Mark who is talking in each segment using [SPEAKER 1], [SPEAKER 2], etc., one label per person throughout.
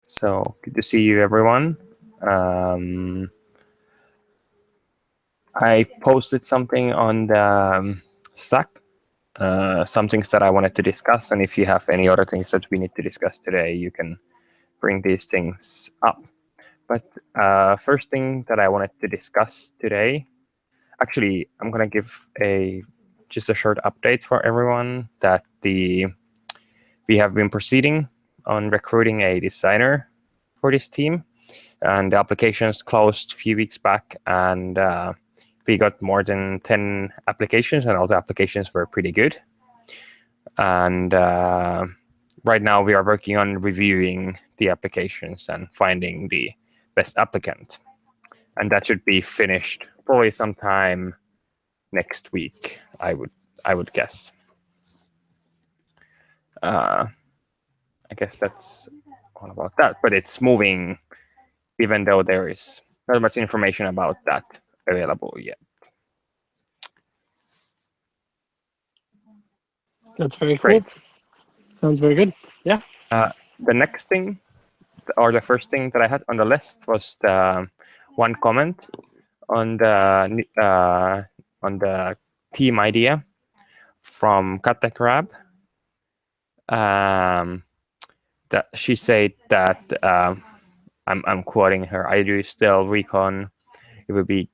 [SPEAKER 1] So good to see you, everyone. I posted something on the Slack, some things that I wanted to discuss, and if you have any other things that we need to discuss today, you can bring these things up. But first thing that I wanted to discuss today, actually, I'm gonna give just a short update for everyone that we have been proceeding on recruiting a designer for this team, and the applications closed a few weeks back, and we got more than 10 applications, and all the applications were pretty good. And right now we are working on reviewing the applications and finding the best applicant, and that should be finished probably sometime next week, I would guess. I guess that's all about that, but it's moving, even though there is not much information about that available yet.
[SPEAKER 2] That's very
[SPEAKER 1] Great.
[SPEAKER 2] cool. Sounds very good. Yeah.
[SPEAKER 1] The next thing, or the first thing that I had on the list, was the one comment on the team idea from Katte Crab. That she said that I'm quoting her. I do still recon. It would be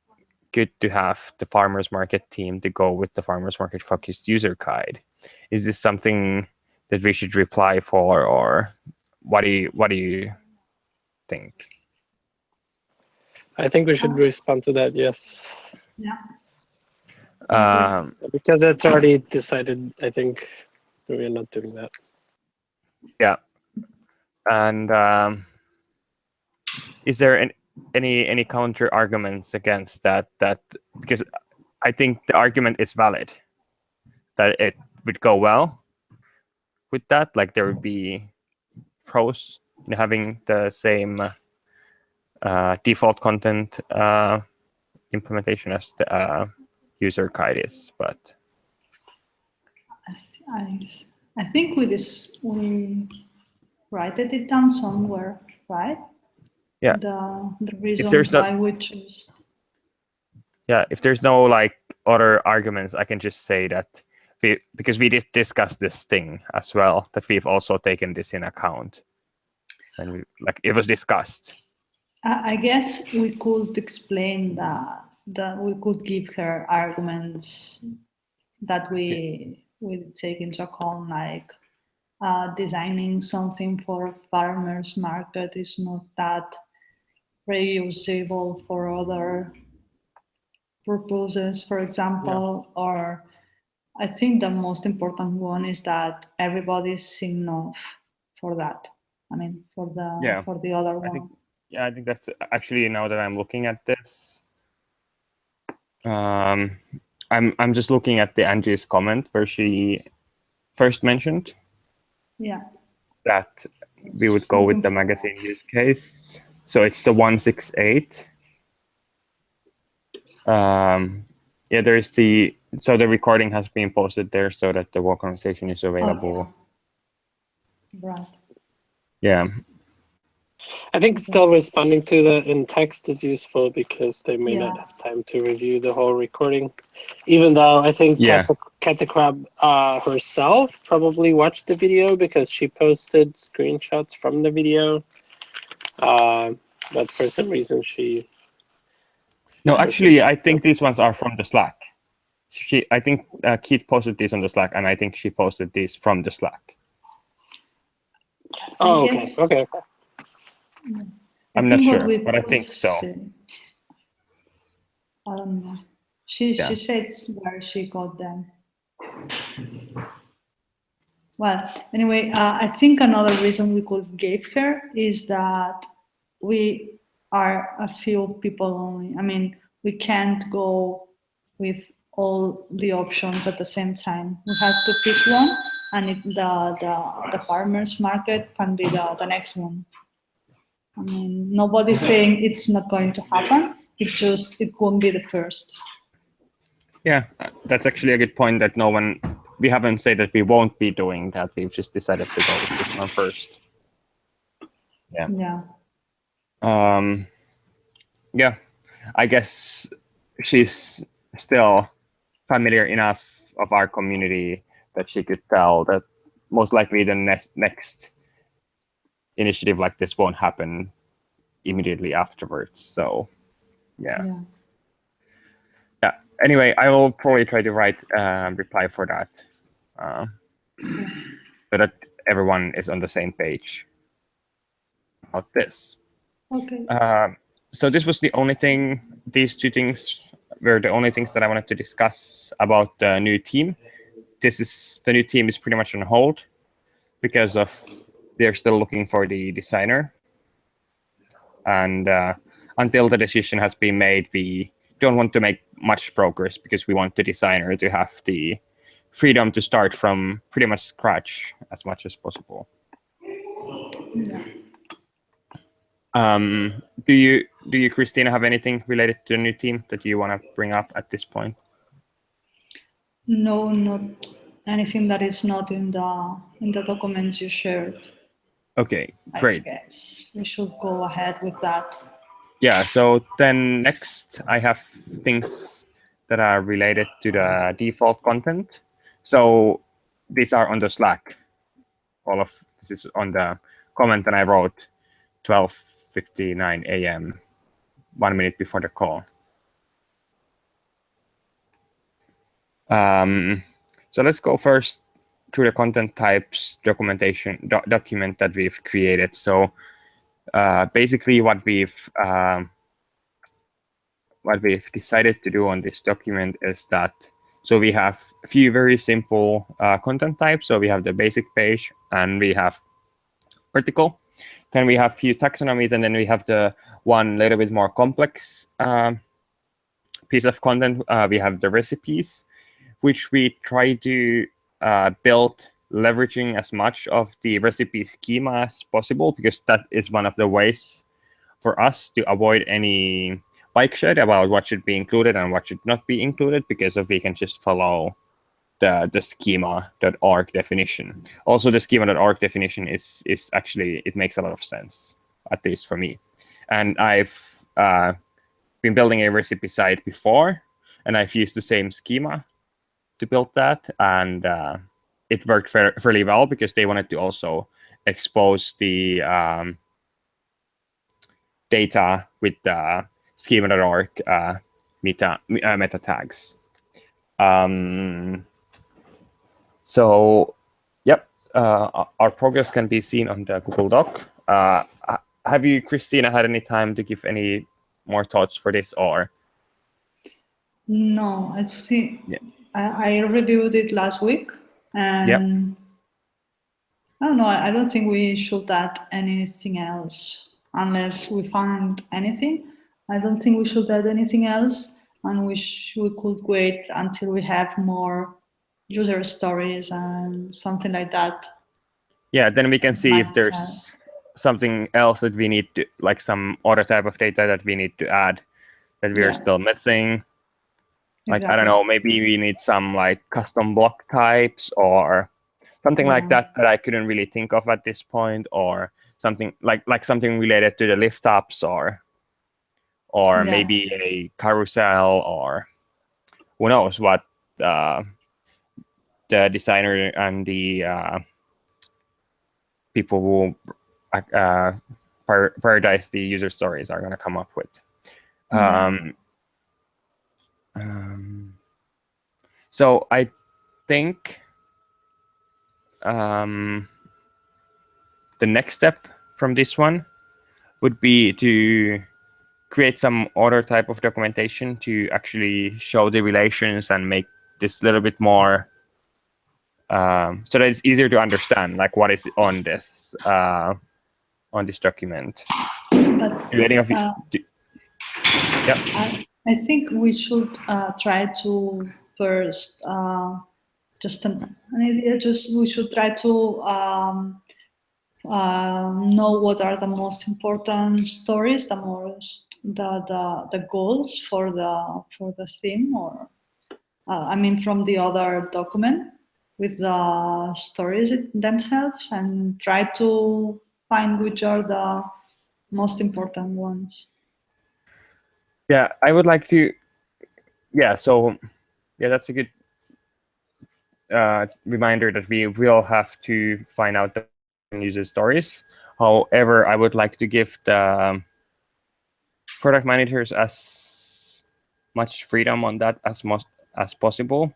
[SPEAKER 1] good to have the farmers market team to go with the farmers market focused user guide. Is this something that we should reply for, or what do you think?
[SPEAKER 2] I think we should respond to that. Yes.
[SPEAKER 3] Yeah.
[SPEAKER 2] Because it's already decided. I think we're not doing that.
[SPEAKER 1] Yeah. And is there any counter arguments against that? Because I think the argument is valid, that it would go well with that. Like there would be pros in having the same default content implementation as the user guide is, but
[SPEAKER 3] I think we write it down somewhere, right?
[SPEAKER 1] Yeah.
[SPEAKER 3] The reason why we choose.
[SPEAKER 1] Yeah, if there's no like other arguments, I can just say that because we did discuss this thing as well, that we've also taken this in account, and it was discussed.
[SPEAKER 3] I guess we could explain that we could give her arguments that we take into account, like designing something for farmers market is not that reusable for other purposes, for example. Yeah. Or I think the most important one is that everybody's seen enough for that. I mean, for the other one.
[SPEAKER 1] I think that's actually, now that I'm looking at this, I'm just looking at the Angie's comment where she first mentioned that we would go with the magazine use case. So it's the 168. There is the recording has been posted there so that the work conversation is available.
[SPEAKER 3] Right.
[SPEAKER 1] Yeah.
[SPEAKER 2] I think still responding to that in text is useful because they may not have time to review the whole recording. Even though I think Katte Crab herself probably watched the video because she posted screenshots from the video. But for some reason she...
[SPEAKER 1] No, actually, I think these ones are from the Slack. I think Keith posted these on the Slack, and I think she posted these from the Slack.
[SPEAKER 2] Oh, okay.
[SPEAKER 1] I'm not sure, but I think so.
[SPEAKER 3] I don't know. She said where she got them. Well, anyway, I think another reason we could give her is that we are a few people only. I mean, we can't go with all the options at the same time. We have to pick one, and the farmers market can be the next one. I mean, nobody's saying it's not going to happen. It won't be the first.
[SPEAKER 1] Yeah, that's actually a good point. That we haven't said that we won't be doing that. We've just decided to go with this one first.
[SPEAKER 3] Yeah.
[SPEAKER 1] Yeah, I guess she's still familiar enough of our community that she could tell that most likely the next initiative like this won't happen immediately afterwards. So yeah. Anyway, I will probably try to write reply for that, so that everyone is on the same page about this.
[SPEAKER 3] Okay.
[SPEAKER 1] So this was the only thing. These two things were the only things that I wanted to discuss about the new team. The new team is pretty much on hold because they're still looking for the designer, and until the decision has been made, we don't want to make much progress because we want the designer to have the freedom to start from pretty much scratch as much as possible.
[SPEAKER 3] Yeah.
[SPEAKER 1] Do you, Christina, have anything related to the new team that you want to bring up at this point?
[SPEAKER 3] No, not anything that is not in the documents you shared.
[SPEAKER 1] Okay, great.
[SPEAKER 3] I guess we should go ahead with that.
[SPEAKER 1] Yeah, so then next I have things that are related to the default content. So these are on the Slack. All of this is on the comment that I wrote 12:59 a.m., 1 minute before the call. So let's go first through the content types documentation document that we've created. So basically what we've decided to do on this document is that, so we have a few very simple content types. So we have the basic page, and we have article. Then we have a few taxonomies, and then we have the one little bit more complex piece of content. We have the recipes, which we try to build leveraging as much of the recipe schema as possible, because that is one of the ways for us to avoid any bike shed about what should be included and what should not be included, because we can just follow the schema.org definition. Also, the schema.org definition is actually, it makes a lot of sense, at least for me. And I've been building a recipe site before, and I've used the same schema to build that, and it worked fairly well because they wanted to also expose the data with the schema.org meta tags. So, yep, our progress can be seen on the Google Doc. Have you, Christina, had any time to give any more thoughts for this, or?
[SPEAKER 3] No, I reviewed it last week, and
[SPEAKER 1] yep.
[SPEAKER 3] I don't know. I don't think we should add anything else unless we find anything. I don't think we should add anything else, and we could wait until we have more user stories and something like that.
[SPEAKER 1] Yeah, then we can see if there's something else that we need to, like some other type of data that we need to add that we are still missing. Like, exactly. I don't know, maybe we need some like custom block types or something like that I couldn't really think of at this point, or something like something related to the lift ups, or maybe a carousel, or who knows what the designer and the people who prioritize the user stories are going to come up with. So I think the next step from this one would be to create some other type of documentation to actually show the relations and make this a little bit more so that it's easier to understand, like what is on this document.
[SPEAKER 3] But,
[SPEAKER 1] any of you? Yep.
[SPEAKER 3] I think we should try to first just an idea. We should try to know what are the most important stories, the goals for the theme, or from the other document with the stories themselves, and try to find which are the most important ones.
[SPEAKER 1] Yeah, I would like to. Yeah, so yeah, that's a good reminder that we will have to find out the user stories. However, I would like to give the product managers as much freedom on that as much as possible.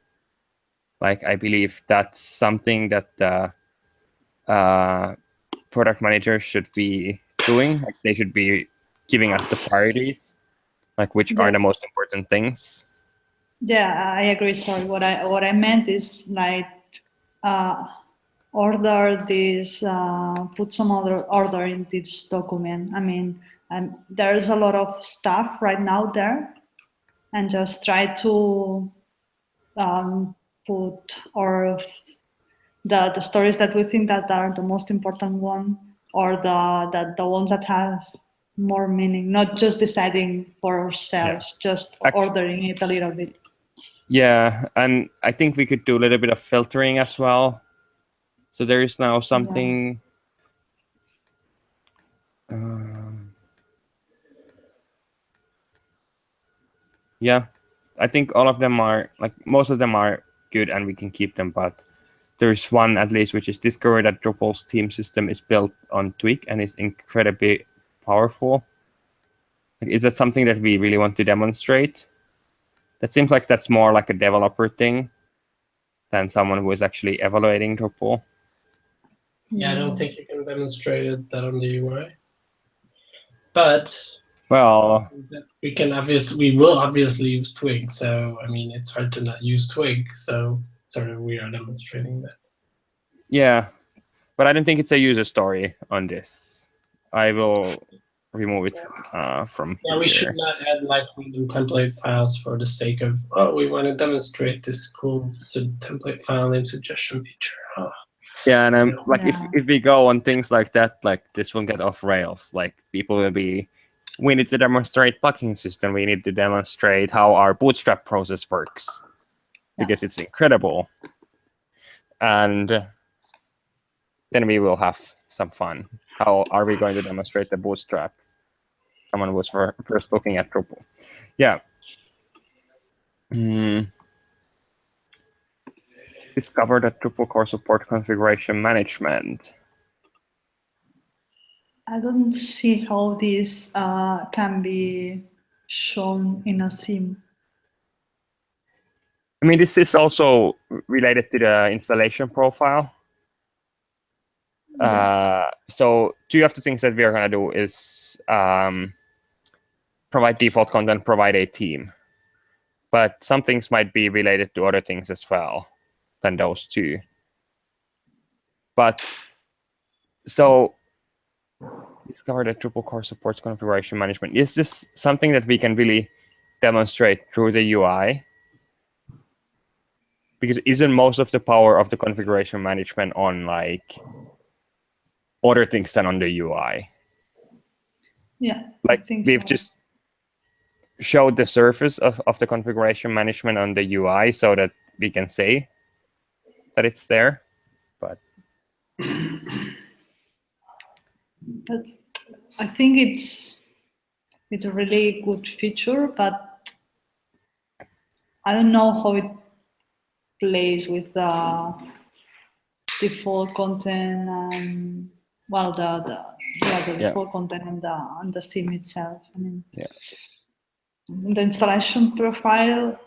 [SPEAKER 1] Like, I believe that's something that product managers should be doing. Like, they should be giving us the priorities, like which are the most important things.
[SPEAKER 3] Yeah, I agree. Sorry, what I meant is like order this, put some other order in this document. I mean, there's a lot of stuff right now there, and just try to put or the stories that we think that are the most important one, or the ones that have more meaning, not just deciding for ourselves, just ordering it a little bit.
[SPEAKER 1] Yeah, and I think we could do a little bit of filtering as well. So there is now something. Yeah, I think all of them are, like, most of them are good and we can keep them, but there's one at least which is discover that Drupal's theme system is built on Twig and is incredibly powerful. Like, is that something that we really want to demonstrate? That seems like that's more like a developer thing than someone who is actually evaluating Drupal.
[SPEAKER 2] Yeah, I don't think you can demonstrate that on the UI. But
[SPEAKER 1] well,
[SPEAKER 2] we will obviously use Twig. So I mean, it's hard to not use Twig. So sort of we are demonstrating that.
[SPEAKER 1] Yeah, but I don't think it's a user story on this. I will remove it from
[SPEAKER 2] Yeah, we should not add like random template files for the sake of, we want to demonstrate this cool template file name suggestion feature. Oh.
[SPEAKER 1] Yeah, and like if we go on things like that, like this will get off rails. Like people will be, we need to demonstrate plugin system. We need to demonstrate how our Bootstrap process works because it's incredible. And then we will have some fun. How are we going to demonstrate the Bootstrap? Someone was first looking at Drupal. Yeah. Discover that Drupal core support configuration management.
[SPEAKER 3] I don't see how this can be shown in a theme.
[SPEAKER 1] I mean, this is also related to the installation profile. So two of the things that we are going to do is provide default content, provide a theme. But some things might be related to other things as well than those two. But so discover that Drupal core supports configuration management. Is this something that we can really demonstrate through the UI? Because isn't most of the power of the configuration management on like other things than on the UI?
[SPEAKER 3] Yeah,
[SPEAKER 1] like we've just showed the surface of the configuration management on the UI so that we can say that it's there, but
[SPEAKER 3] I think it's a really good feature, but I don't know how it plays with the default content and the default content on the theme itself. I mean, the installation profile,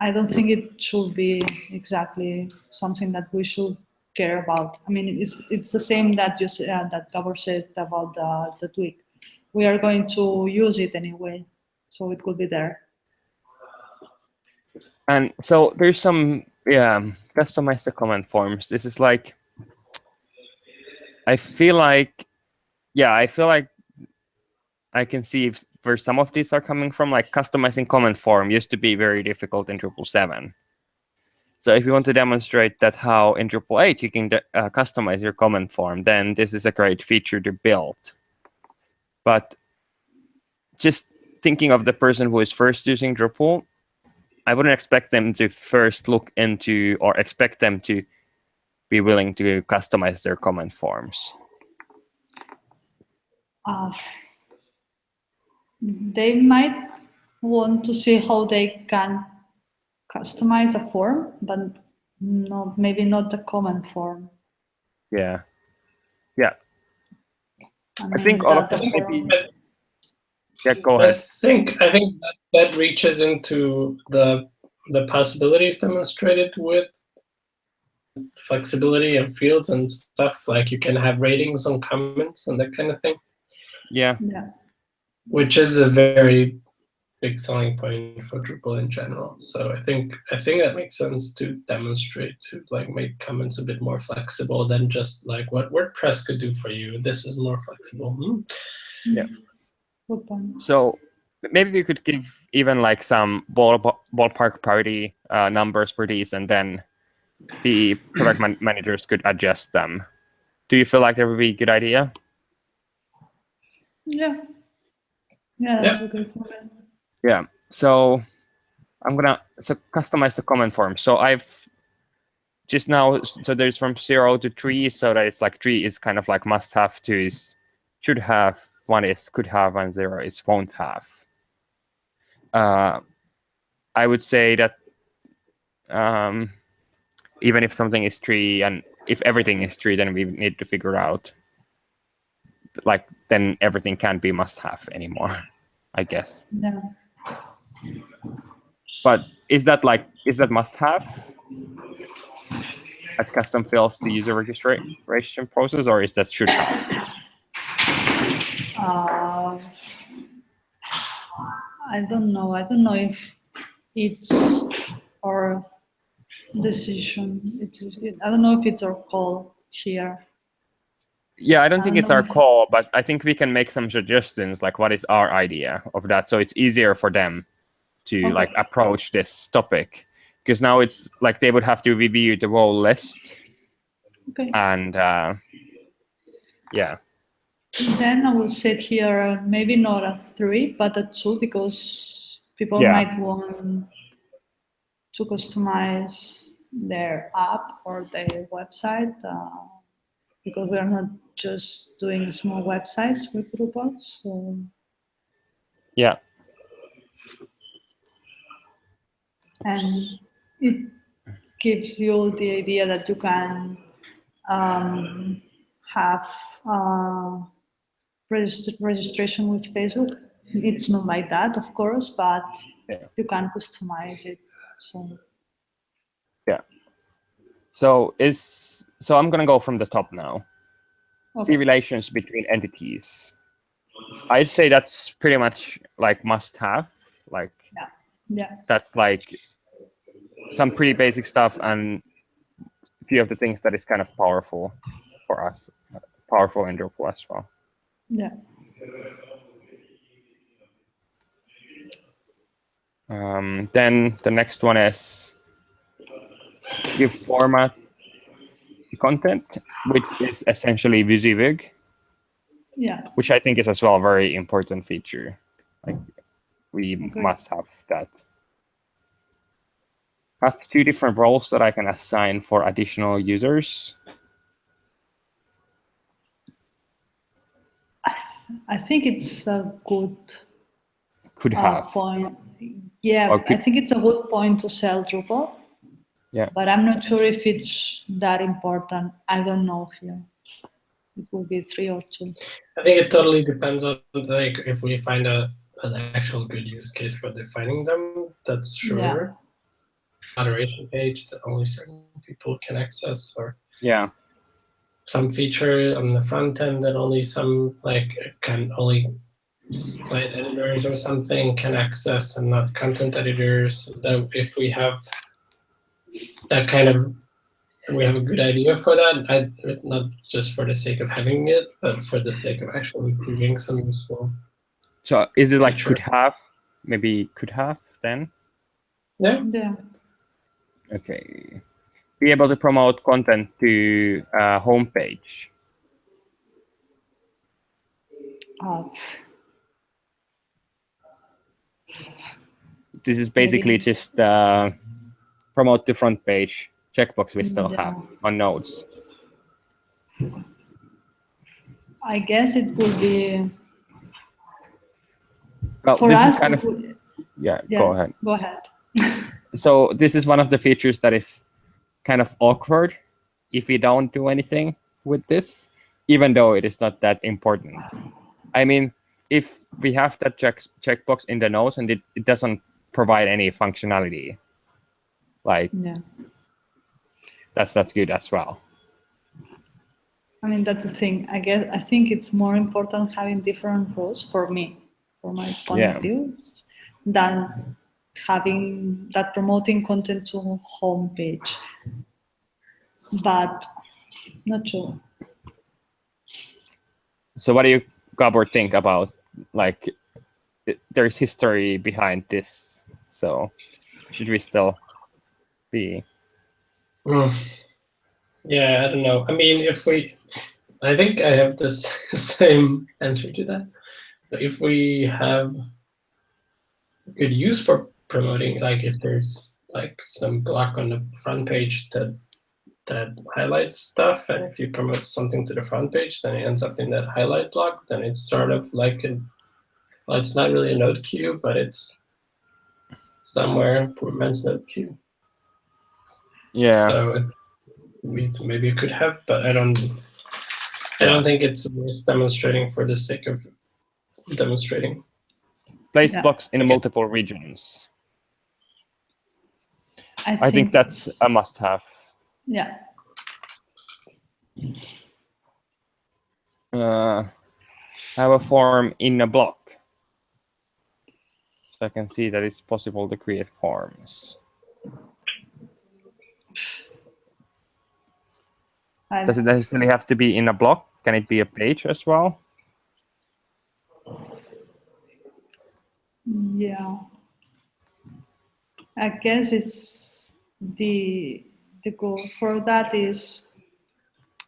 [SPEAKER 3] I don't think it should be exactly something that we should care about. I mean, it's the same that you said, that Gabor said about the Twig. We are going to use it anyway, so it could be there.
[SPEAKER 1] And so there's some customize the comment forms. This is like, I feel like I can see where some of these are coming from. Like customizing comment form used to be very difficult in Drupal 7. So if you want to demonstrate that how in Drupal 8 you can customize your comment form, then this is a great feature to build. But just thinking of the person who is first using Drupal, I wouldn't expect them to first look into or expect them to be willing to customize their comment forms.
[SPEAKER 3] They might want to see how they can customize a form, but maybe not the comment form.
[SPEAKER 1] Yeah. Yeah.
[SPEAKER 3] I
[SPEAKER 1] think all of that maybe. Yeah, go ahead.
[SPEAKER 2] I think that reaches into the possibilities demonstrated with flexibility and fields and stuff. Like you can have ratings on comments and that kind of thing.
[SPEAKER 1] Yeah.
[SPEAKER 2] Which is a very big selling point for Drupal in general. So I think that makes sense to demonstrate, to like make comments a bit more flexible than just like what WordPress could do for you. This is more flexible.
[SPEAKER 1] Yeah. So maybe we could give even like some ballpark parity numbers for these, and then the product managers could adjust them. Do you feel like that would be a good idea?
[SPEAKER 3] Yeah. Yeah, that's a good point.
[SPEAKER 1] Yeah. So I'm gonna customize the comment form. So I've just now, so there's from 0 to 3, so that it's like 3 is kind of like must have, 2 is should have, 1 is could have, and 0 is won't have. I would say that even if something is 3 and if everything is 3, then we need to figure out like then everything can't be must have anymore, I guess.
[SPEAKER 3] Yeah.
[SPEAKER 1] But is that must have at custom fields to user registration process, or is that should have?
[SPEAKER 3] I don't know. I don't know if it's our decision. I don't know if it's our call here.
[SPEAKER 1] Yeah, I don't think it's our call, but I think we can make some suggestions, like what is our idea of that, so it's easier for them to like approach this topic, because now it's like they would have to review the role list. And yeah.
[SPEAKER 3] Then I will set here maybe not a 3, but a 2, because people might want to customize their app or their website, because we are not just doing small websites with Drupal. So
[SPEAKER 1] yeah.
[SPEAKER 3] And it gives you the idea that you can have registration with Facebook. It's not like that, of course, but you can customize it. So
[SPEAKER 1] yeah. So I'm gonna go from the top now. See relations between entities. I'd say that's pretty much like must have. Like that's like some pretty basic stuff, and a few of the things that is kind of powerful for us, powerful in Drupal as well.
[SPEAKER 3] Yeah.
[SPEAKER 1] Then the next one is give format content, which is essentially WYSIWYG.
[SPEAKER 3] Yeah.
[SPEAKER 1] Which I think is as well a very important feature. Like we must have that. I have 2 different roles that I can assign for additional users.
[SPEAKER 3] I think it's a good point. Yeah, I think it's a good point to sell Drupal.
[SPEAKER 1] Yeah.
[SPEAKER 3] But I'm not sure if it's that important. I don't know here. It will be 3 or 2.
[SPEAKER 2] I think it totally depends on like if we find an actual good use case for defining them. That's sure. Yeah. Moderation page that only certain people can access, or some feature on the front end that only some only site editors or something can access, and not content editors. That if we have that kind of, we have a good idea for that, not just for the sake of having it, but for the sake of actually improving some useful.
[SPEAKER 1] So is it like feature. Could have, maybe could have then?
[SPEAKER 3] Yeah.
[SPEAKER 1] Okay. Be able to promote content to homepage. This is basically just promote the front page checkbox we still have on nodes.
[SPEAKER 3] I guess it would be
[SPEAKER 1] Well,
[SPEAKER 3] For
[SPEAKER 1] this
[SPEAKER 3] us,
[SPEAKER 1] is kind of
[SPEAKER 3] yeah,
[SPEAKER 1] Go ahead.
[SPEAKER 3] Go ahead.
[SPEAKER 1] So this is one of the features that is kind of awkward if we don't do anything with this, even though it is not that important. I mean, if we have that checkbox in the nose and it doesn't provide any functionality, like that's good as well.
[SPEAKER 3] I mean, that's the thing. I think it's more important having different rows for me, for my point of view, than having that promoting content to homepage. But not sure.
[SPEAKER 1] So what do you, Gabor, think about, like, there's history behind this, so should we still be?
[SPEAKER 4] Yeah, I don't know. I mean, I think I have the same answer to that. So if we have good use for promoting, like if there's like some block on the front page that highlights stuff, and if you promote something to the front page, then it ends up in that highlight block, then it's sort of like well, it's not really a node queue, but it's somewhere poor man's node queue.
[SPEAKER 1] Yeah.
[SPEAKER 4] So maybe it could have, but I don't think it's worth demonstrating for the sake of demonstrating.
[SPEAKER 1] Place blocks in multiple regions. I think that's a must-have.
[SPEAKER 3] Yeah.
[SPEAKER 1] Have a form in a block. So I can see that it's possible to create forms. Does it necessarily have to be in a block? Can it be a page as well?
[SPEAKER 3] Yeah. I guess it's the goal for that is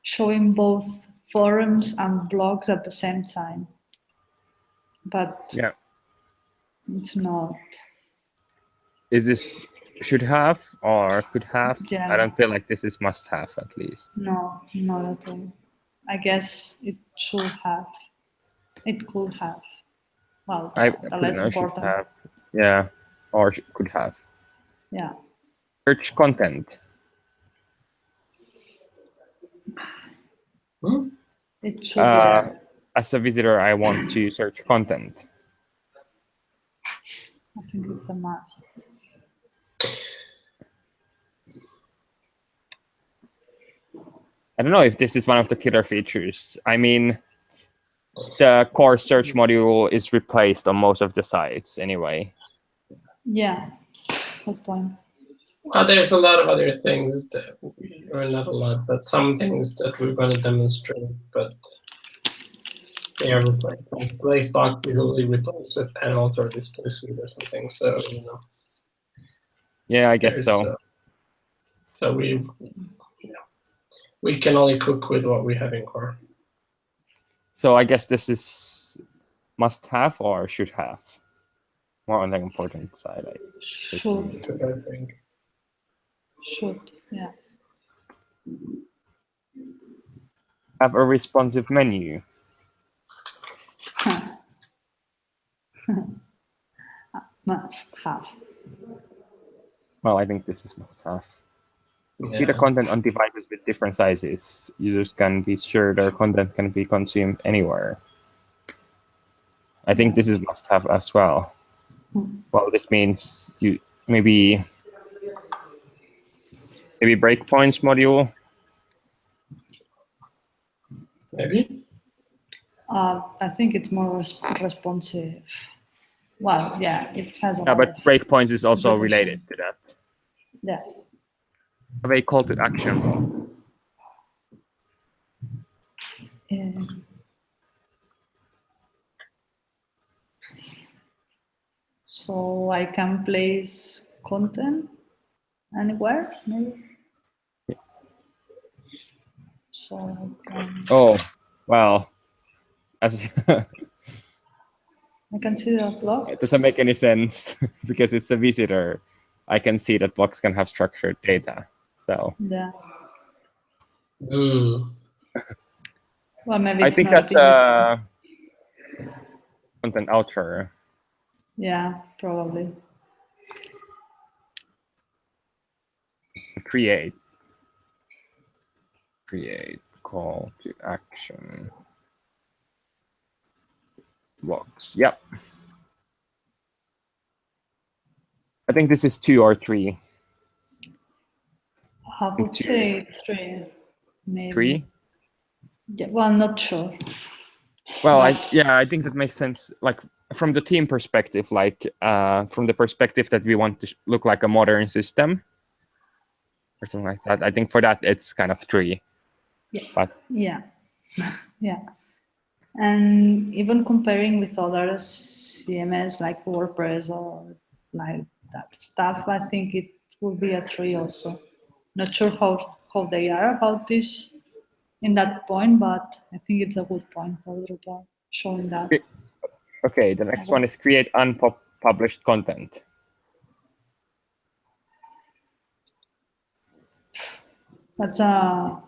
[SPEAKER 3] showing both forums and blogs at the same time. But it's not.
[SPEAKER 1] Is this should have or could have?
[SPEAKER 3] Yeah.
[SPEAKER 1] I don't feel like this is must have, at least.
[SPEAKER 3] No, not at all. I guess it should have. It could have. Well,
[SPEAKER 1] I
[SPEAKER 3] the
[SPEAKER 1] put
[SPEAKER 3] less
[SPEAKER 1] no should
[SPEAKER 3] important.
[SPEAKER 1] have. Yeah, or could have.
[SPEAKER 3] Yeah.
[SPEAKER 1] Search content.
[SPEAKER 3] It should be.
[SPEAKER 1] As a visitor, I want to search content.
[SPEAKER 3] I think it's a must.
[SPEAKER 1] I don't know if this is one of the killer features. I mean, the core search module is replaced on most of the sites anyway.
[SPEAKER 3] Yeah, good point.
[SPEAKER 4] Well, there's a lot of other things that or not a lot, but some things that we're going to demonstrate, but they are replaced. Like place box usually replaced with panels or display suite or something. So
[SPEAKER 1] Yeah, I guess so.
[SPEAKER 4] So we can only cook with what we have in core.
[SPEAKER 1] So I guess this is must have or should have. More on the important side.
[SPEAKER 3] Should.
[SPEAKER 4] I think.
[SPEAKER 3] Should, yeah.
[SPEAKER 1] Have a responsive menu.
[SPEAKER 3] Must have.
[SPEAKER 1] Well, I think this is must have. See the content on devices with different sizes. Users can be sure their content can be consumed anywhere. I think this is must have as well. Well, this means you maybe breakpoints module.
[SPEAKER 4] Maybe.
[SPEAKER 3] I think it's more responsive. Well, yeah, it has.
[SPEAKER 1] Yeah, but breakpoints is also related to that.
[SPEAKER 3] Yeah.
[SPEAKER 1] Have a call to action.
[SPEAKER 3] So I can place content anywhere, maybe.
[SPEAKER 1] Yeah.
[SPEAKER 3] So I can.
[SPEAKER 1] Oh, well, as
[SPEAKER 3] I can see the block.
[SPEAKER 1] it doesn't make any sense because it's a visitor. I can see that blocks can have structured data. So
[SPEAKER 3] yeah.
[SPEAKER 4] Well,
[SPEAKER 3] maybe
[SPEAKER 1] I
[SPEAKER 3] it's
[SPEAKER 1] think
[SPEAKER 3] not
[SPEAKER 1] that's content outer.
[SPEAKER 3] Yeah, probably.
[SPEAKER 1] Create call to action blocks. Yep. I think this is 2 or 3.
[SPEAKER 3] I would say 3, maybe.
[SPEAKER 1] 3?
[SPEAKER 3] Yeah, well, not sure.
[SPEAKER 1] Well, I think that makes sense. Like from the team perspective, like from the perspective that we want to look like a modern system or something like that. I think for that it's kind of 3.
[SPEAKER 3] Yeah.
[SPEAKER 1] But
[SPEAKER 3] yeah, yeah. And even comparing with other CMS like WordPress or like that stuff, I think it will be a 3 also. Not sure how they are about this in that point, but I think it's a good point for Drupal showing that.
[SPEAKER 1] okay, the next one is create unpublished content.
[SPEAKER 3] That's an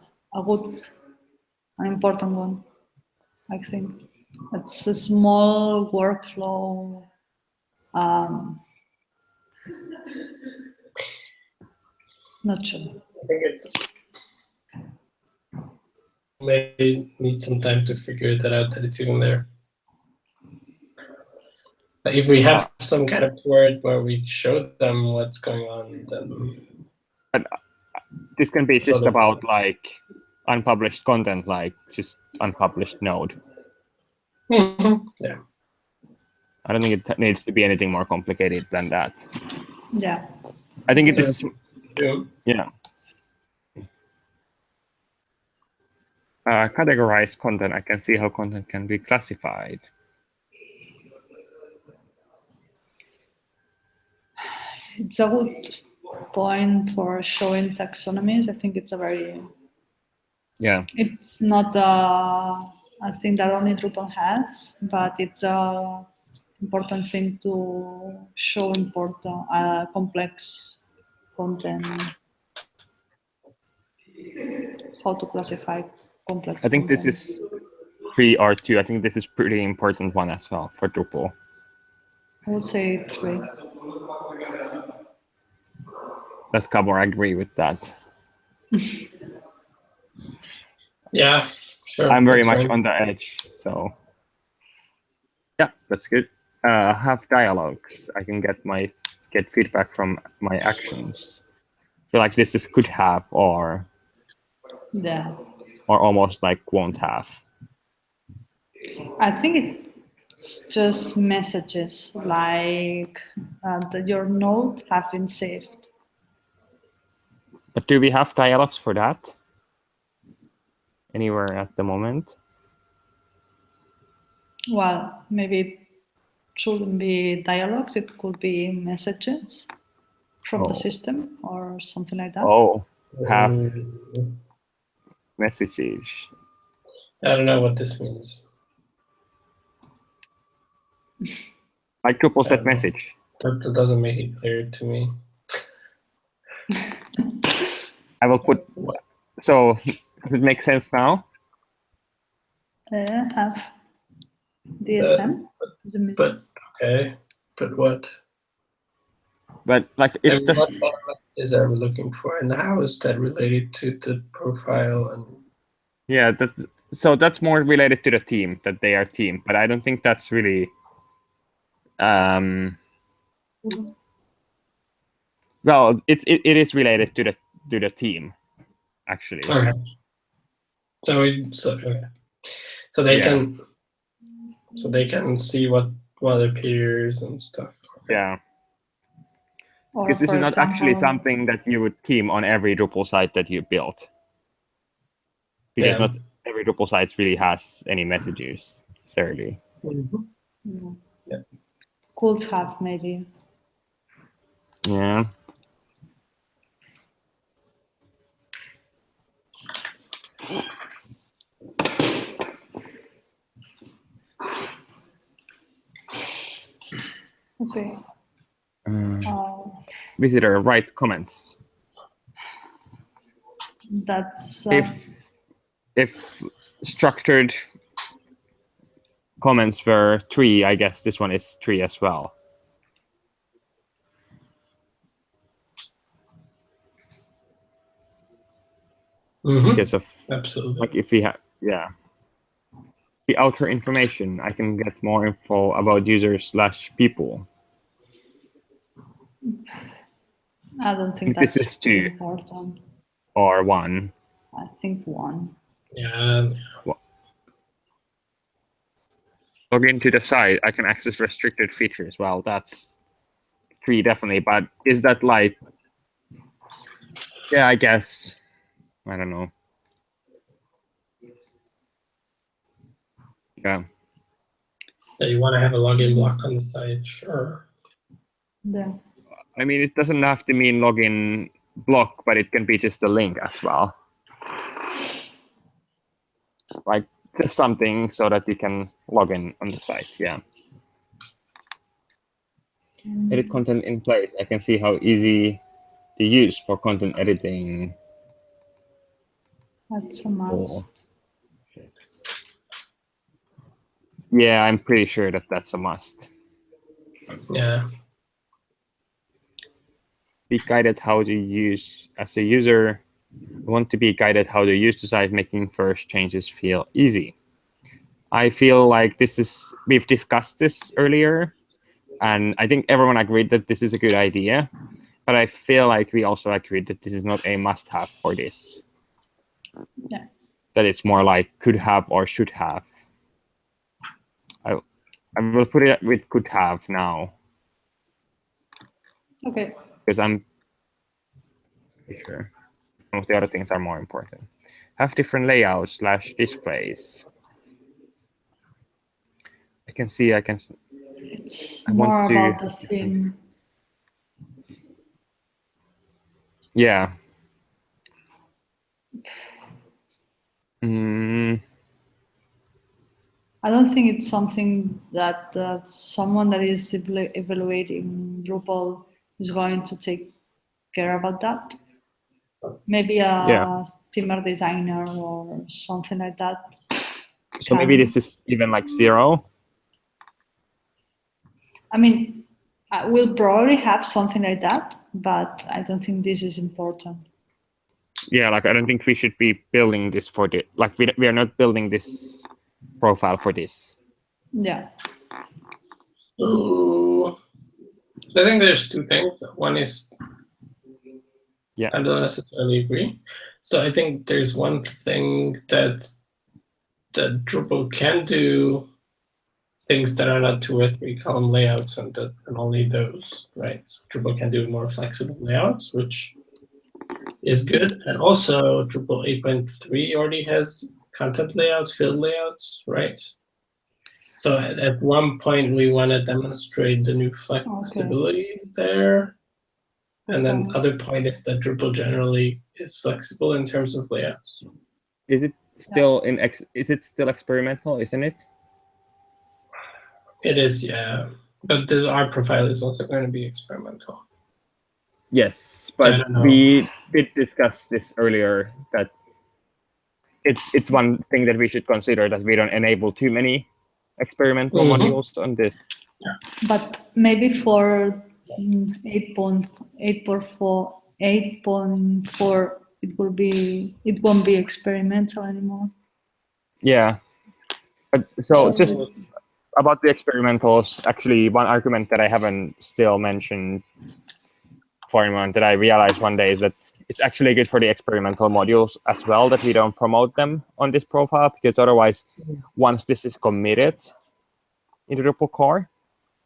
[SPEAKER 3] important one, I think. It's a small workflow. Not sure.
[SPEAKER 4] I think it's may need some time to figure that out, that it's even there. But if we have some kind of word where we show them what's going on, then
[SPEAKER 1] this can be just about like unpublished content, like just unpublished node.
[SPEAKER 4] Yeah.
[SPEAKER 1] I don't think it needs to be anything more complicated than that.
[SPEAKER 3] Yeah.
[SPEAKER 1] I think it is. Yeah. Categorize content. I can see how content can be classified.
[SPEAKER 3] It's a good point for showing taxonomies. I think it's a very.
[SPEAKER 1] Yeah.
[SPEAKER 3] It's not a thing that only Drupal has, but it's a important thing to show complex content. How to classify complex
[SPEAKER 1] I think
[SPEAKER 3] content.
[SPEAKER 1] this is 3 or 2. I think this is pretty important one as well for Drupal.
[SPEAKER 3] I would say 3.
[SPEAKER 1] Does Gabor agree with that?
[SPEAKER 4] Yeah, sure.
[SPEAKER 1] I'm very much on the edge, so yeah, that's good. Have dialogues. I can get feedback from my actions. I feel like this is could have or almost like won't have.
[SPEAKER 3] I think it's just messages like that your node have been saved.
[SPEAKER 1] But do we have dialogues for that anywhere at the moment?
[SPEAKER 3] Well, maybe it shouldn't be dialogues. It could be messages from the system or something like that.
[SPEAKER 1] Oh, have messages.
[SPEAKER 4] I don't know what this means.
[SPEAKER 1] Like Drupal set message.
[SPEAKER 4] That doesn't make it clear to me.
[SPEAKER 1] I will put. So does it make sense now?
[SPEAKER 3] Have DSM.
[SPEAKER 4] But okay, but what?
[SPEAKER 1] But like it's
[SPEAKER 4] and
[SPEAKER 1] just.
[SPEAKER 4] What element is that we're looking for, and how is that related to the profile? And
[SPEAKER 1] yeah, that's more related to the team, that they are team. But I don't think that's really. Well, it is related to the team, actually.
[SPEAKER 4] Okay. So they can see what appears and stuff.
[SPEAKER 1] Yeah. Because this is not actually something that you would team on every Drupal site that you built. Because not every Drupal site really has any messages necessarily.
[SPEAKER 3] Mm-hmm. Yeah. Could have maybe.
[SPEAKER 1] Yeah.
[SPEAKER 3] Okay.
[SPEAKER 1] Visitor write comments.
[SPEAKER 3] That's
[SPEAKER 1] if structured comments were 3, I guess this one is 3 as well. because of
[SPEAKER 4] Absolutely.
[SPEAKER 1] like if we have the outer information, I can get more info about users/people.
[SPEAKER 3] I don't think
[SPEAKER 1] This
[SPEAKER 3] that's
[SPEAKER 1] is 2
[SPEAKER 3] important.
[SPEAKER 1] or 1.
[SPEAKER 3] I think 1.
[SPEAKER 4] Yeah.
[SPEAKER 1] Log into the site, I can access restricted features. Well, that's 3 definitely, but is that like, yeah, I guess, I don't know. Yeah.
[SPEAKER 4] Yeah, you want to have a login block on the site, sure.
[SPEAKER 3] Yeah.
[SPEAKER 1] I mean, it doesn't have to mean login block, but it can be just a link as well. Like just something so that you can log in on the site. Yeah. Edit content in place. I can see how easy to use for content editing.
[SPEAKER 3] That's a must.
[SPEAKER 1] Yeah, I'm pretty sure that that's a must.
[SPEAKER 4] Yeah.
[SPEAKER 1] Be guided how to use as a user. Want to be guided how to use the site, making first changes feel easy. I feel like we've discussed this earlier, and I think everyone agreed that this is a good idea, but I feel like we also agreed that this is not a must-have for this.
[SPEAKER 3] Yeah.
[SPEAKER 1] That it's more like could have or should have. I will put it with could have now.
[SPEAKER 3] Okay.
[SPEAKER 1] Because I'm pretty sure some of the other things are more important. Have different layouts / displays. I can see
[SPEAKER 3] It's more about the theme.
[SPEAKER 1] Yeah.
[SPEAKER 3] I don't think it's something that someone that is evaluating Drupal is going to take care about that. Maybe a theme designer or something like that.
[SPEAKER 1] So maybe this is even like 0.
[SPEAKER 3] I mean, we'll probably have something like that, but I don't think this is important.
[SPEAKER 1] Yeah, like I don't think we should be building this for the like we are not building this profile for this.
[SPEAKER 3] Yeah.
[SPEAKER 4] So I think there's 2 things. One is,
[SPEAKER 1] yeah,
[SPEAKER 4] I don't necessarily agree. So I think there's one thing that Drupal can do things that are not 2 or 3 column layouts and only those, right? So Drupal can do more flexible layouts, which is good. And also Drupal 8.3 already has content layouts, field layouts, right? So at one point we want to demonstrate the new flexibilities there. And then other point is that Drupal generally is flexible in terms of layouts.
[SPEAKER 1] Is it still is it still experimental, isn't it?
[SPEAKER 4] It is, yeah. But our profile is also going to be experimental.
[SPEAKER 1] Yes, but we did discuss this earlier that it's one thing that we should consider that we don't enable too many experimental modules on this.
[SPEAKER 3] Yeah. But maybe for 8.4 it won't be experimental anymore.
[SPEAKER 1] Yeah. But so just about the experimentals, actually one argument that I haven't still mentioned for anyone that I realized one day is that it's actually good for the experimental modules as well that we don't promote them on this profile, because otherwise, once this is committed into Drupal core,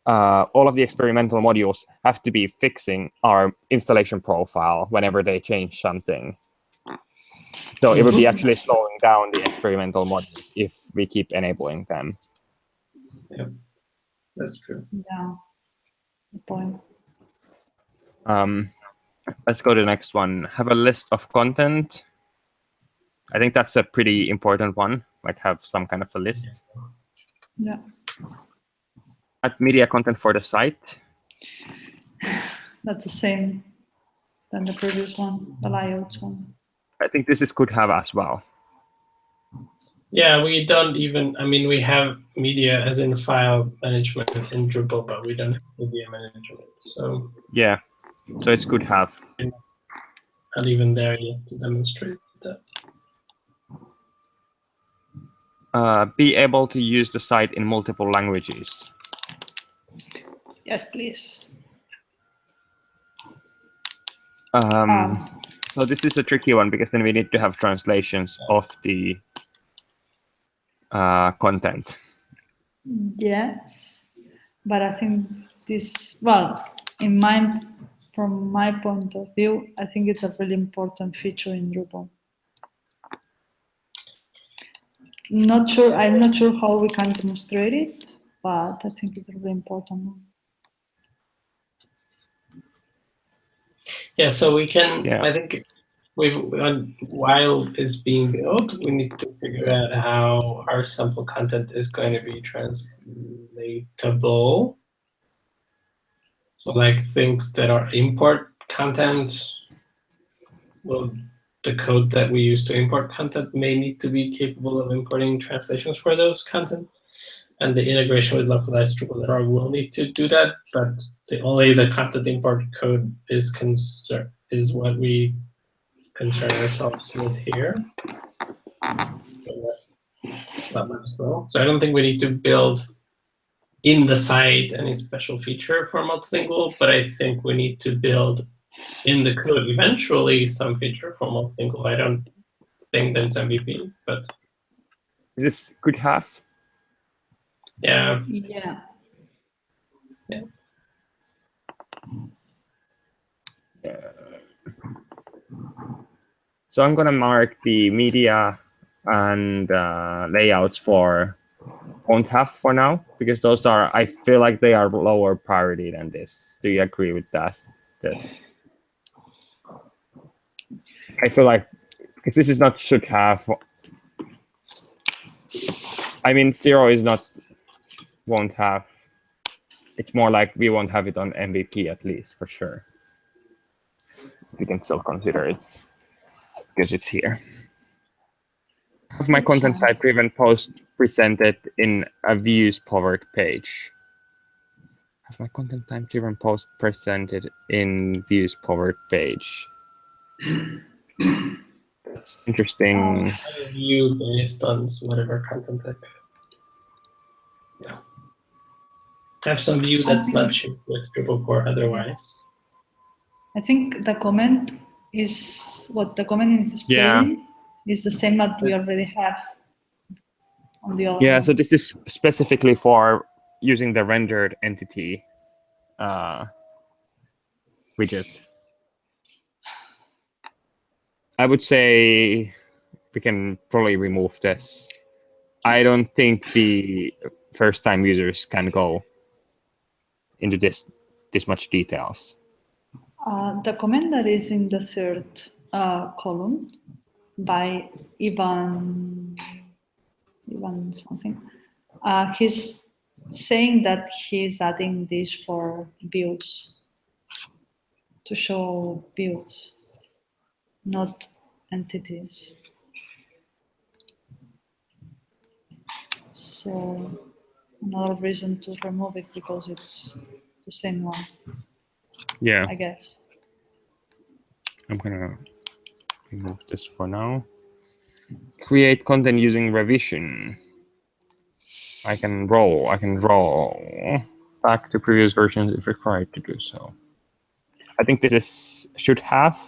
[SPEAKER 1] all of the experimental modules have to be fixing our installation profile whenever they change something. So it would be actually slowing down the experimental modules if we keep enabling them.
[SPEAKER 4] Yeah, that's true.
[SPEAKER 3] Yeah, good point.
[SPEAKER 1] Let's go to the next one. Have a list of content. I think that's a pretty important one, like have some kind of a list.
[SPEAKER 3] Yeah.
[SPEAKER 1] Add media content for the site.
[SPEAKER 3] That's the same than the previous one, the layouts one.
[SPEAKER 1] I think this is could have as well.
[SPEAKER 4] Yeah, we don't even, I mean, we have media as in file management in Drupal, but we don't have media management. So
[SPEAKER 1] yeah, so it's could have.
[SPEAKER 4] Not even there yet to demonstrate.
[SPEAKER 1] Be able to use the site in multiple languages.
[SPEAKER 3] Yes, please.
[SPEAKER 1] So this is a tricky one because then we need to have translations of the content.
[SPEAKER 3] Yes, but I think this, from my point of view, I think it's a really important feature in Drupal. I'm not sure how we can demonstrate it, but I think it's a really important one.
[SPEAKER 4] Yeah, so we can,
[SPEAKER 1] Yeah.
[SPEAKER 4] I think while it's being built, we need to figure out how our sample content is going to be translatable. So like things that are import content, well, the code that we use to import content may need to be capable of importing translations for those content. And the integration with localized Drupal will need to do that, but only the content import code is what we concern ourselves with here. That's not much so. So I don't think we need to build in the site any special feature for multilingual, but I think we need to build in the code eventually some feature for multilingual. I don't think that's MVP, but
[SPEAKER 1] Is this could have?
[SPEAKER 4] yeah.
[SPEAKER 3] Yeah.
[SPEAKER 4] Yeah.
[SPEAKER 1] So I'm gonna mark the media and layouts for won't have for now because those are, I feel like they are lower priority than this. Do you agree with that? This. I feel like if this is not should have. I mean, 0 is not won't have. It's more like we won't have it on MVP at least for sure. We can still consider it because it's here. Have my content type driven post presented in a views powered page. Have my content type driven post presented in views powered page. That's interesting.
[SPEAKER 4] View based on whatever content type. Yeah. Have some view that's not shipped with Drupal core otherwise.
[SPEAKER 3] I think the comment is what the comment is displaying is the same that we already have on the other one.
[SPEAKER 1] So this is specifically for using the rendered entity widget. I would say we can probably remove this. I don't think the first-time users can go into this much details.
[SPEAKER 3] The comment that is in the third column by Ivan something, he's saying that he's adding this for views, to show views, not entities. So another reason to remove it because it's the same one.
[SPEAKER 1] Yeah.
[SPEAKER 3] I guess.
[SPEAKER 1] I'm gonna remove this for now. Create content using revision. I can roll back to previous versions if required to do so. I think this is should have.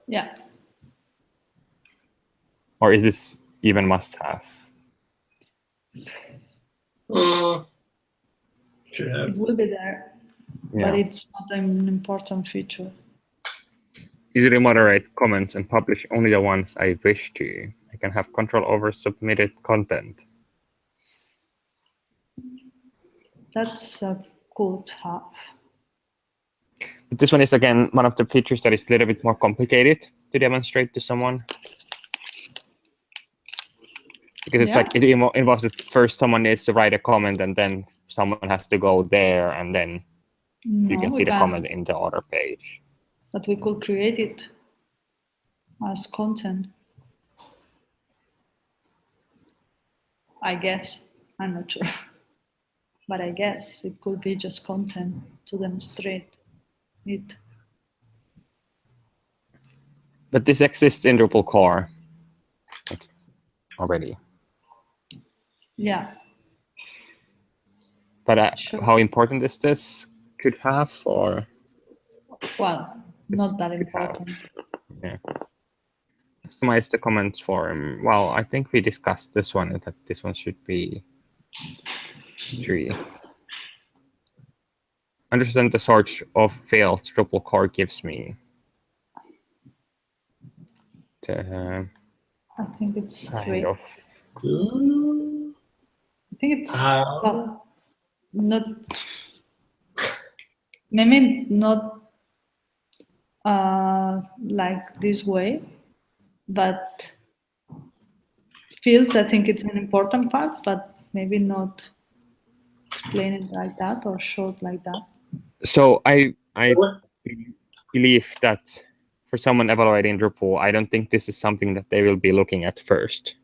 [SPEAKER 3] Yeah.
[SPEAKER 1] Or is this even must have?
[SPEAKER 4] Should have.
[SPEAKER 3] It will be there, but it's not an important feature.
[SPEAKER 1] Easily moderate comments and publish only the ones I wish to. I can have control over submitted content.
[SPEAKER 3] That's a good have.
[SPEAKER 1] But this one is, again, one of the features that is a little bit more complicated to demonstrate to someone. Because it's like it involves that first someone needs to write a comment and then someone has to go there and then you can see the comment in the other page.
[SPEAKER 3] But we could create it as content. I guess. I'm not sure. But I guess it could be just content to demonstrate it.
[SPEAKER 1] But this exists in Drupal core already.
[SPEAKER 3] Yeah.
[SPEAKER 1] But
[SPEAKER 3] Sure.
[SPEAKER 1] how important is this? Could have, or
[SPEAKER 3] Well, not that important.
[SPEAKER 1] yeah. Customize the comments form. Well, I think we discussed this one, that this one should be 3. Understand the sort of fields Drupal core gives me.
[SPEAKER 3] I think it's
[SPEAKER 1] Kind
[SPEAKER 3] 3.
[SPEAKER 1] of.
[SPEAKER 3] I think it's well, not, maybe not like this way, but fields, I think it's an important part, but maybe not explain it like that or show it like that.
[SPEAKER 1] So I believe that for someone evaluating Drupal, I don't think this is something that they will be looking at first.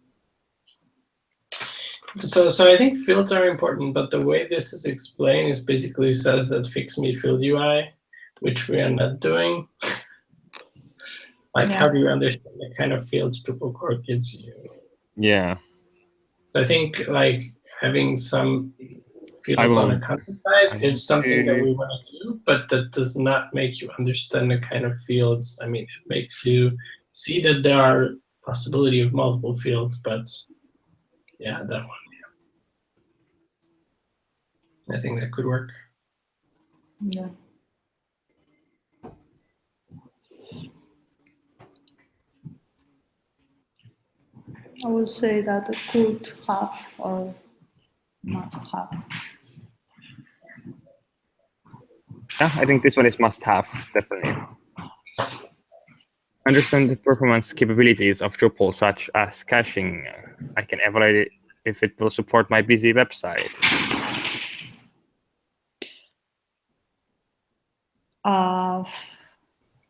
[SPEAKER 4] So I think fields are important, but the way this is explained is basically says that fix me field UI, which we are not doing. Like,
[SPEAKER 3] Yeah.
[SPEAKER 4] how do you understand the kind of fields Drupal core gives you?
[SPEAKER 1] Yeah.
[SPEAKER 4] So I think like having some fields on the content side is something that we want to do, but that does not make you understand the kind of fields. I mean, it makes you see that there are possibility of multiple fields, but yeah, that one. I think that could work.
[SPEAKER 3] Yeah. I would say that it could have or must have.
[SPEAKER 1] Yeah, I think this one is must have, definitely. Understand the performance capabilities of Drupal, such as caching. I can evaluate if it will support my busy website.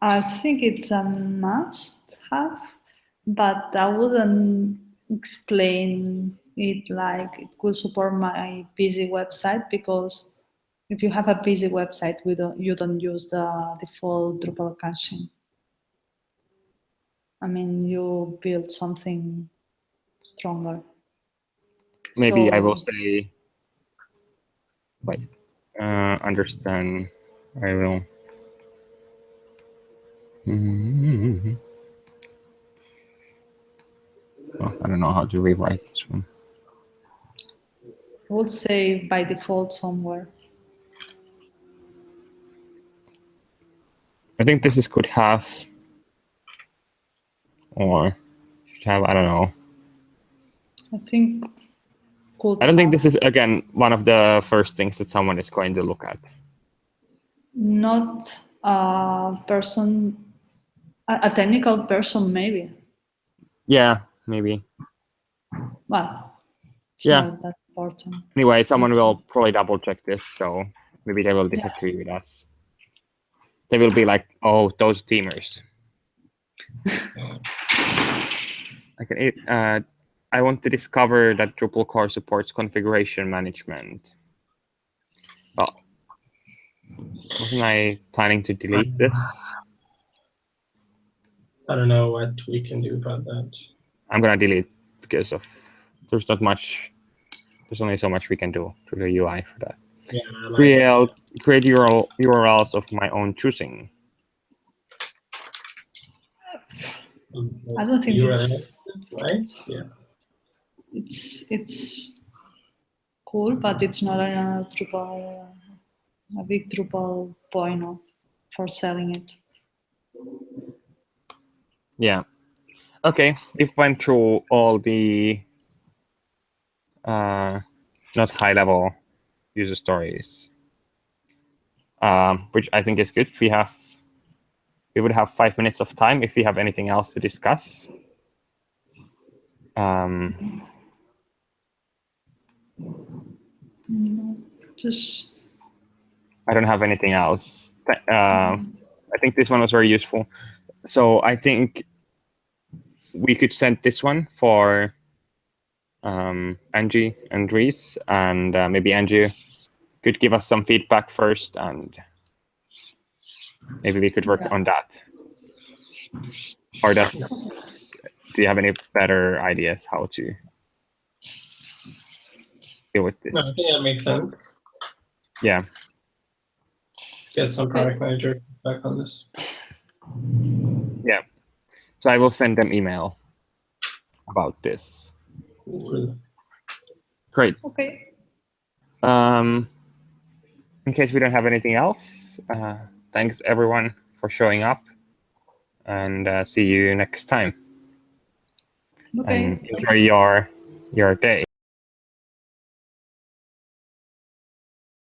[SPEAKER 3] I think it's a must-have, but I wouldn't explain it like it could support my busy website, because if you have a busy website, you don't use the default Drupal caching. I mean, you build something stronger.
[SPEAKER 1] Maybe I
[SPEAKER 3] So,
[SPEAKER 1] will say, wait, understand. I will. Oh, I don't know how to rewrite this one.
[SPEAKER 3] I would say by default somewhere.
[SPEAKER 1] I think this is could have, or should have, I don't know.
[SPEAKER 3] I think could
[SPEAKER 1] I don't think
[SPEAKER 3] have.
[SPEAKER 1] this is, again, one of the first things that someone is going to look at.
[SPEAKER 3] Not a person, a technical person, maybe.
[SPEAKER 1] Yeah, maybe.
[SPEAKER 3] Well, it's
[SPEAKER 1] Yeah.
[SPEAKER 3] not that important.
[SPEAKER 1] Anyway, someone will probably double check this, so maybe they will disagree with us. They will be like, "Oh, those teamers." Okay, I want to discover that Drupal core supports configuration management. Well, wasn't I planning to delete this?
[SPEAKER 4] I don't know what we can do about that.
[SPEAKER 1] I'm gonna delete because of there's not much. There's only so much we can do to the UI for that.
[SPEAKER 4] Yeah,
[SPEAKER 1] create URLs of my own choosing.
[SPEAKER 3] I don't think
[SPEAKER 4] nice. Yes.
[SPEAKER 3] It's cool, but it's not a Drupal, a big Drupal point for selling it.
[SPEAKER 1] Yeah. Okay. We've went through all the not high level user stories, which I think is good. We would have 5 minutes of time if we have anything else to discuss.
[SPEAKER 3] Just
[SPEAKER 1] I don't have anything else. I think this one was very useful. So I think we could send this one for Angie and Reese, and maybe Angie could give us some feedback first, and maybe we could work on that. Or do you have any better ideas how to deal with this?
[SPEAKER 4] No, I think that makes sense.
[SPEAKER 1] Yeah.
[SPEAKER 4] Get some product manager back on this.
[SPEAKER 1] Yeah. So I will send them email about this.
[SPEAKER 4] Cool.
[SPEAKER 1] Great.
[SPEAKER 3] Okay.
[SPEAKER 1] In case we don't have anything else, thanks everyone for showing up, and see you next time.
[SPEAKER 3] Okay.
[SPEAKER 1] And enjoy your day.